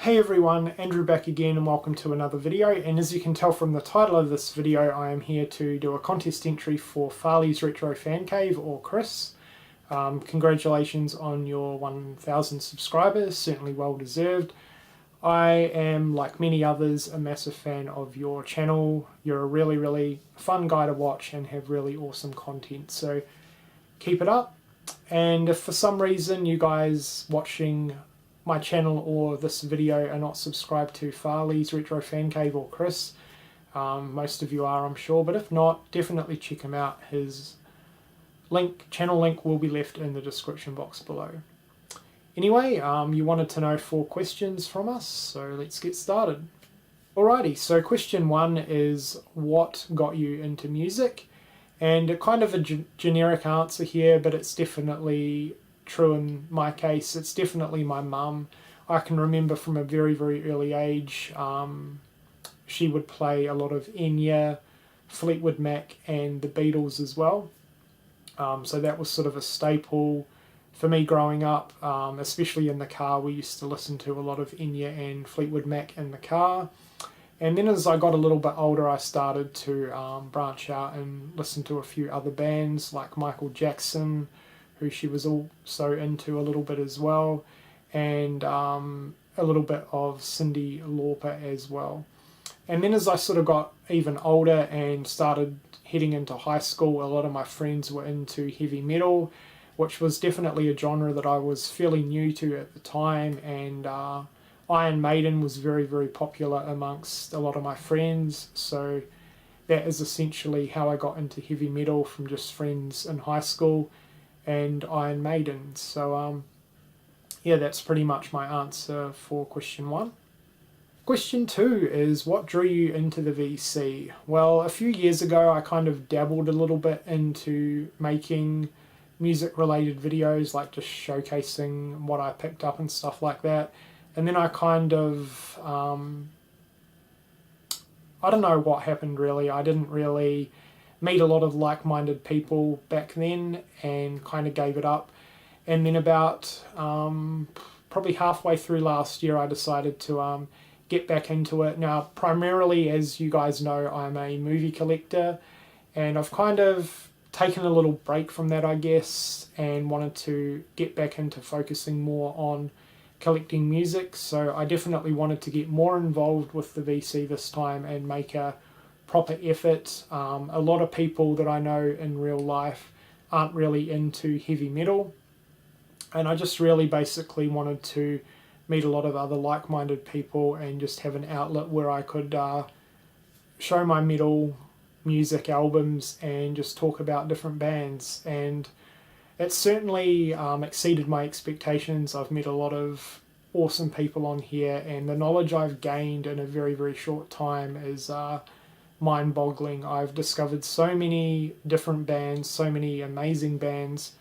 Hey everyone, Andrew back again and welcome to another video, and as you can tell from the title of this video, I am here to do a contest entry for Farley's Retro Fancave, or Chris. Congratulations on your 1,000 subscribers, certainly well deserved. I am, like many others, a massive fan of your channel. You're a really fun guy to watch and have really awesome content, so keep it up. And if for some reason you guys watching my channel or this video are not subscribed to Farley's Retro Fancave or Chris, most of you are I'm sure, but if not, definitely check him out. His channel link will be left in the description box below. Anyway, you wanted to know 4 questions from us, so let's get started. Alrighty, so question 1 is, what got you into music? And kind of a generic answer here, but it's definitely true in my case. It's definitely my mum. I can remember from a very early age, she would play a lot of Enya, Fleetwood Mac and the Beatles as well. So that was sort of a staple for me growing up, especially in the car. We used to listen to a lot of Enya and Fleetwood Mac in the car. And then as I got a little bit older, I started to branch out and listen to a few other bands like Michael Jackson, who she was also into a little bit as well, and a little bit of Cyndi Lauper as well. And then as I sort of got even older and started heading into high school, a lot of my friends were into heavy metal, which was definitely a genre that I was fairly new to at the time, and Iron Maiden was very popular amongst a lot of my friends, so that is essentially how I got into heavy metal, from just friends in high school and Iron Maiden. So yeah, that's pretty much my answer for question 1. Question 2 is, what drew you into the VC? Well, a few years ago I kind of dabbled a little bit into making music related videos, like just showcasing what I picked up and stuff like that. And then I kind of, I don't know what happened really. I didn't really meet a lot of like-minded people back then and kind of gave it up. And then about probably halfway through last year, I decided to get back into it. Now, primarily, as you guys know, I'm a movie collector, and I've kind of taken a little break from that, I guess, and wanted to get back into focusing more on collecting music. So I definitely wanted to get more involved with the VC this time and make a proper effort. A lot of people that I know in real life aren't really into heavy metal, and I just really basically wanted to meet a lot of other like-minded people and just have an outlet where I could show my metal music albums and just talk about different bands. And it certainly exceeded my expectations. I've met a lot of awesome people on here, and the knowledge I've gained in a very short time is mind-boggling. I've discovered so many different bands, so many amazing bands,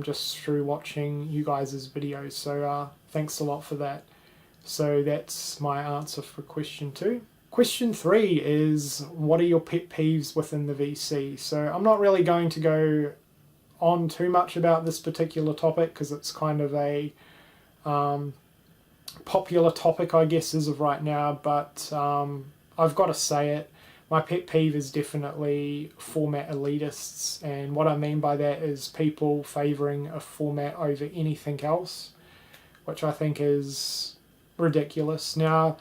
just through watching you guys' videos. So thanks a lot for that. So that's my answer for question 2. Question 3 is, what are your pet peeves within the VC? So I'm not really going to go on too much about this particular topic because it's kind of a popular topic, I guess, as of right now, but I've got to say it. My pet peeve is definitely format elitists, and what I mean by that is people favouring a format over anything else, which I think is ridiculous. Now,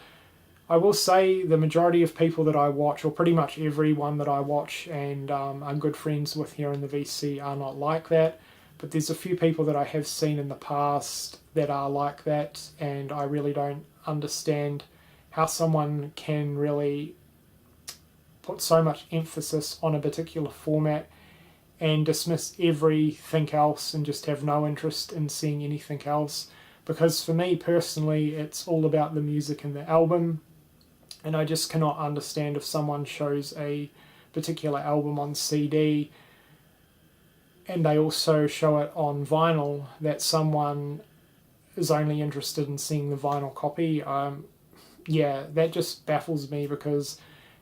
I will say the majority of people that I watch, or pretty much everyone that I watch and I'm good friends with here in the VC, are not like that, but there's a few people that I have seen in the past that are like that, and I really don't understand how someone can really put so much emphasis on a particular format and dismiss everything else and just have no interest in seeing anything else. Because for me personally, it's all about the music and the album, and I just cannot understand if someone shows a particular album on CD and they also show it on vinyl, that someone is only interested in seeing the vinyl copy. Yeah, that just baffles me, because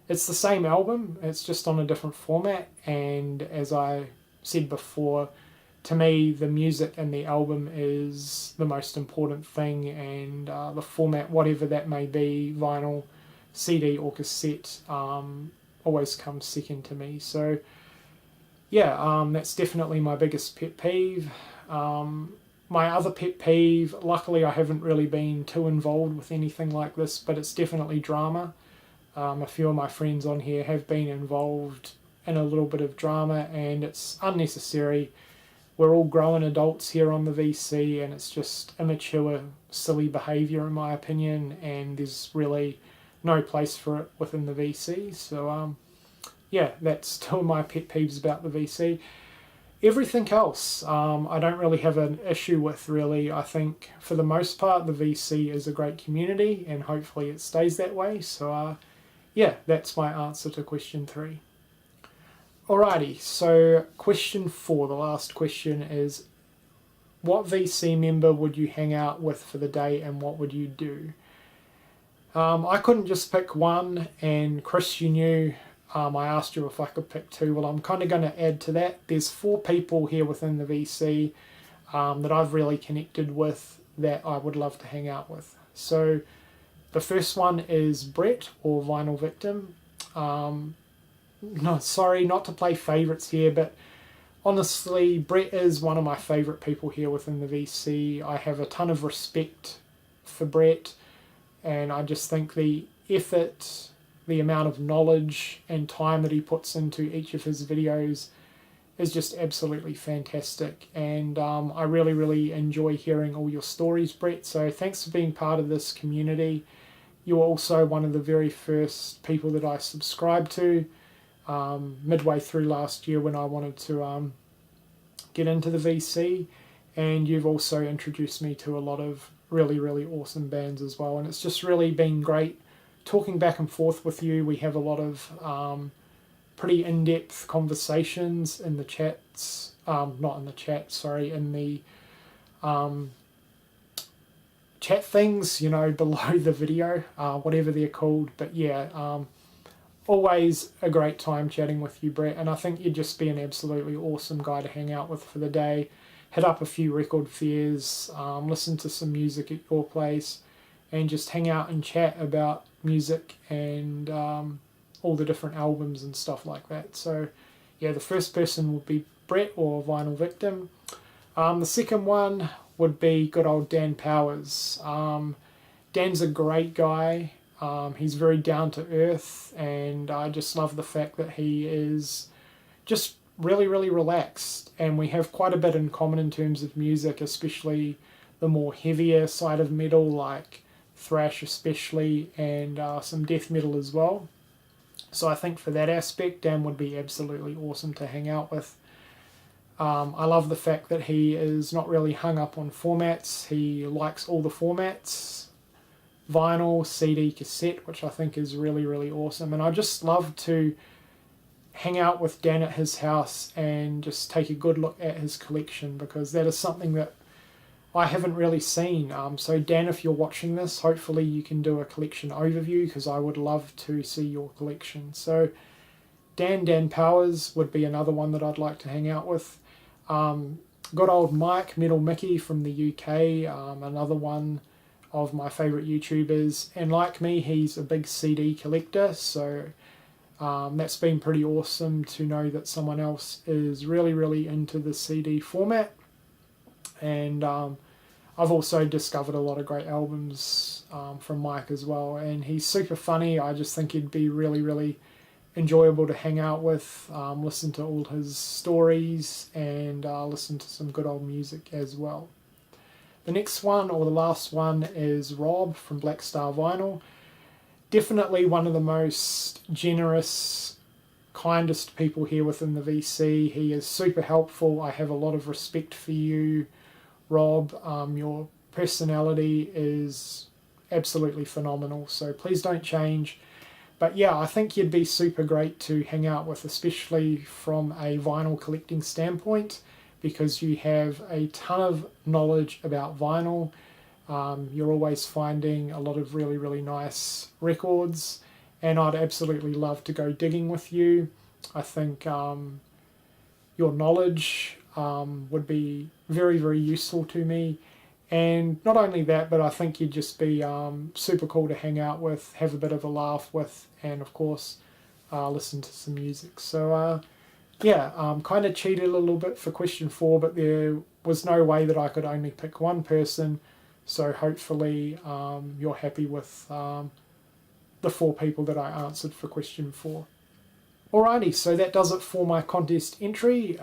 it's the same album, it's just on a different format, and as I said before, to me, the music and the album is the most important thing, and the format, whatever that may be, vinyl, CD or cassette, always comes second to me. So yeah, that's definitely my biggest pet peeve. My other pet peeve, luckily I haven't really been too involved with anything like this, but it's definitely drama. A few of my friends on here have been involved in a little bit of drama, and it's unnecessary. We're all grown adults here on the VC, and it's just immature, silly behaviour in my opinion, and there's really no place for it within the VC. So yeah, that's still my pet peeves about the VC. Everything else, I don't really have an issue with, really. I think for the most part the VC is a great community, and hopefully it stays that way. So yeah, that's my answer to question 3. Alrighty, so question 4, the last question, is what VC member would you hang out with for the day and what would you do? I couldn't just pick one, and Chris, you knew I asked you if I could pick 2. Well, I'm kind of going to add to that. There's 4 people here within the VC that I've really connected with that I would love to hang out with. So the first one is Bret, or Vinyl Victim. No, sorry, not to play favourites here, but honestly, Bret is one of my favourite people here within the VC. I have a ton of respect for Bret, and I just think the effort, the amount of knowledge and time that he puts into each of his videos is just absolutely fantastic. And I really, really enjoy hearing all your stories, Bret. So thanks for being part of this community. You were also one of the very first people that I subscribed to midway through last year when I wanted to get into the VC, and you've also introduced me to a lot of really, really awesome bands as well, and it's just really been great talking back and forth with you. We have a lot of pretty in-depth conversations in the chats, not in the chat, sorry, in the chat things, you know, below the video, whatever they're called. But yeah, always a great time chatting with you, Bret, and I think you'd just be an absolutely awesome guy to hang out with for the day. Hit up a few record fairs, listen to some music at your place, and just hang out and chat about music and all the different albums and stuff like that. So yeah, the first person would be Bret, or Vinyl Victim. The second one would be good old Dan Powers. Dan's a great guy. He's very down to earth, and I just love the fact that he is just really, really relaxed, and we have quite a bit in common in terms of music, especially the more heavier side of metal, like thrash especially, and some death metal as well. So I think for that aspect, Dan would be absolutely awesome to hang out with. I love the fact that he is not really hung up on formats. He likes all the formats, vinyl, CD, cassette, which I think is really, really awesome. And I just love to hang out with Dan at his house and just take a good look at his collection, because that is something that I haven't really seen. So Dan, if you're watching this, hopefully you can do a collection overview, because I would love to see your collection. So Dan Powers would be another one that I'd like to hang out with. Good old Mike, Metal Mickey from the UK, another one of my favourite YouTubers, and like me, he's a big CD collector, so that's been pretty awesome to know that someone else is really, really into the CD format. And I've also discovered a lot of great albums from Mike as well, and he's super funny. I just think he'd be really, really enjoyable to hang out with, listen to all his stories, and listen to some good old music as well. The next one, or the last one, is Rob from Black Star Vinyl. Definitely one of the most generous, kindest people here within the VC. He is super helpful. I have a lot of respect for you, Rob. Your personality is absolutely phenomenal, so please don't change. But yeah, I think you'd be super great to hang out with, especially from a vinyl collecting standpoint, because you have a ton of knowledge about vinyl. You're always finding a lot of really, really nice records, and I'd absolutely love to go digging with you. I think your knowledge would be very, very useful to me. And not only that, but I think you'd just be super cool to hang out with, have a bit of a laugh with, and of course listen to some music. So yeah, kind of cheated a little bit for question 4, but there was no way that I could only pick one person. So hopefully you're happy with the 4 people that I answered for question 4. Alrighty, so that does it for my contest entry.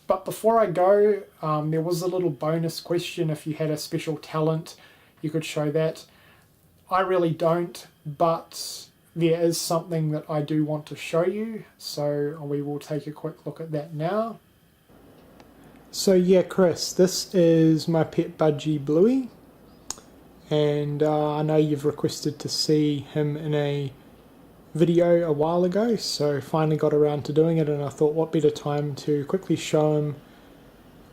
But before I go, there was a little bonus question. If you had a special talent, you could show that. I really don't, but there is something that I do want to show you. So we will take a quick look at that now. So yeah, Chris, this is my pet budgie Bluey. And I know you've requested to see him in a video a while ago, so finally got around to doing it, and I thought what better time to quickly show him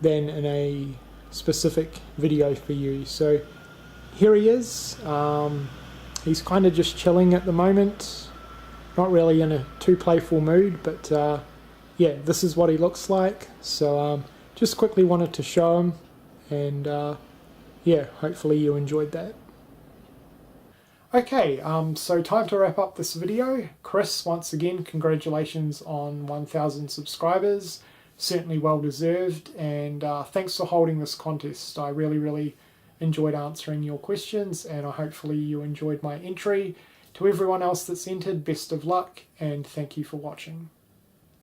than in a specific video for you. So here he is. He's kind of just chilling at the moment, not really in a too playful mood, but yeah, this is what he looks like. So just quickly wanted to show him, and yeah, hopefully you enjoyed that. Okay, so time to wrap up this video. Chris, once again, congratulations on 1,000 subscribers. Certainly well deserved, and thanks for holding this contest. I really enjoyed answering your questions, and hopefully you enjoyed my entry. To everyone else that's entered, best of luck, and thank you for watching.